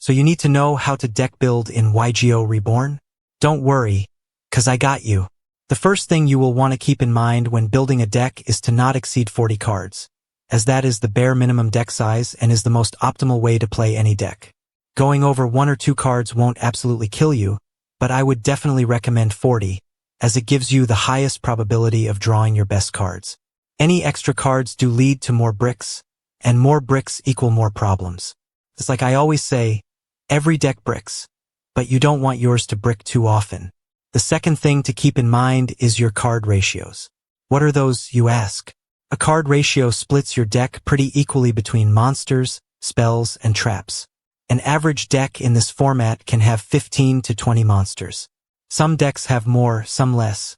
So you need to know how to deck build in YGO Reborn? Don't worry, 'cause I got you. The first thing you will want to keep in mind when building a deck is to not exceed 40 cards, as that is the bare minimum deck size and is the most optimal way to play any deck. Going over 1 or 2 cards won't absolutely kill you, but I would definitely recommend 40, as it gives you the highest probability of drawing your best cards. Any extra cards do lead to more bricks, and more bricks equal more problems. It's like I always say, every deck bricks, but you don't want yours to brick too often. The second thing to keep in mind is your card ratios. What are those, you ask? A card ratio splits your deck pretty equally between monsters, spells, and traps. An average deck in this format can have 15 to 20 monsters. Some decks have more, some less.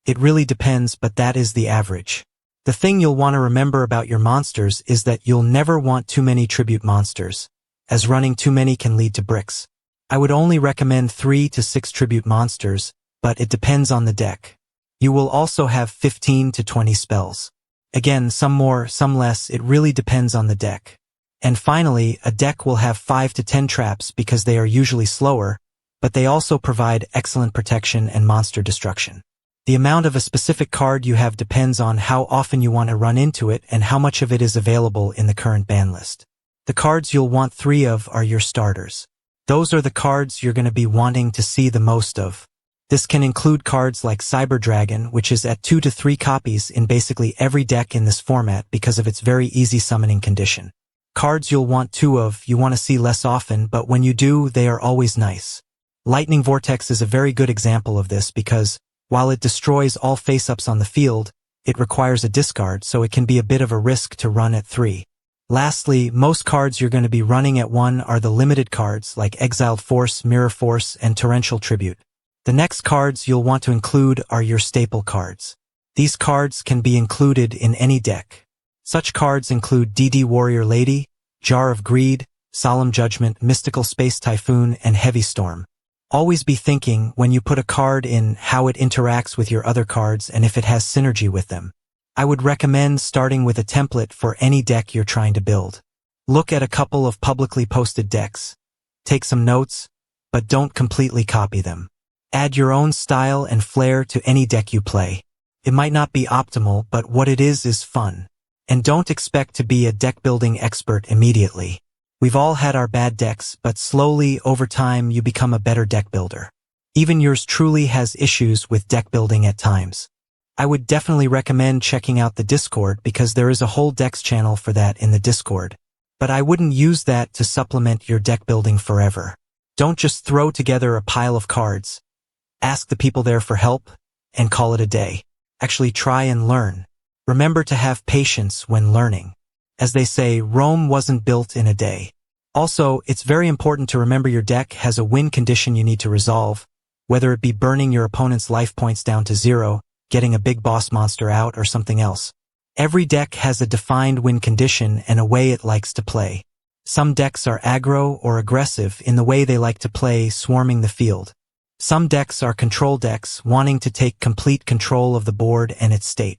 It really depends, but that is the average. The thing you'll want to remember about your monsters is that you'll never want too many tribute monsters, as running too many can lead to bricks. I would only recommend 3 to 6 tribute monsters, but it depends on the deck. You will also have 15 to 20 spells. Again, some more, some less, it really depends on the deck. And finally, a deck will have 5 to 10 traps because they are usually slower, but they also provide excellent protection and monster destruction. The amount of a specific card you have depends on how often you want to run into it and how much of it is available in the current ban list. The cards you'll want 3 of are your starters. Those are the cards you're going to be wanting to see the most of. This can include cards like Cyber Dragon, which is at 2 to 3 copies in basically every deck in this format because of its very easy summoning condition. Cards you'll want 2 of, you want to see less often, but when you do, they are always nice. Lightning Vortex is a very good example of this because, while it destroys all face-ups on the field, it requires a discard, so it can be a bit of a risk to run at 3. Lastly, most cards you're going to be running at 1 are the limited cards like Exiled Force, Mirror Force, and Torrential Tribute. The next cards you'll want to include are your staple cards. These cards can be included in any deck. Such cards include DD Warrior Lady, Jar of Greed, Solemn Judgment, Mystical Space Typhoon, and Heavy Storm. Always be thinking, when you put a card in, how it interacts with your other cards and if it has synergy with them. I would recommend starting with a template for any deck you're trying to build. Look at a couple of publicly posted decks. Take some notes, but don't completely copy them. Add your own style and flair to any deck you play. It might not be optimal, but what it is fun. And don't expect to be a deck building expert immediately. We've all had our bad decks, but slowly, over time, you become a better deck builder. Even yours truly has issues with deck building at times. I would definitely recommend checking out the Discord because there is a whole decks channel for that in the Discord. But I wouldn't use that to supplement your deck building forever. Don't just throw together a pile of cards. Ask the people there for help and call it a day. Actually try and learn. Remember to have patience when learning. As they say, Rome wasn't built in a day. Also, it's very important to remember your deck has a win condition you need to resolve, whether it be burning your opponent's life points down to 0, getting a big boss monster out, or something else. Every deck has a defined win condition and a way it likes to play. Some decks are aggro or aggressive in the way they like to play, swarming the field. Some decks are control decks, wanting to take complete control of the board and its state.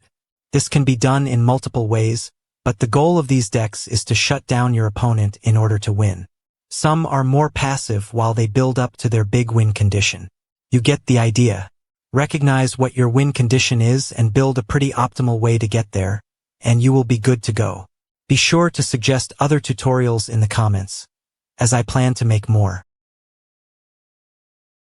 This can be done in multiple ways, but the goal of these decks is to shut down your opponent in order to win. Some are more passive while they build up to their big win condition. You get the idea. Recognize what your win condition is and build a pretty optimal way to get there, and you will be good to go. Be sure to suggest other tutorials in the comments, as I plan to make more.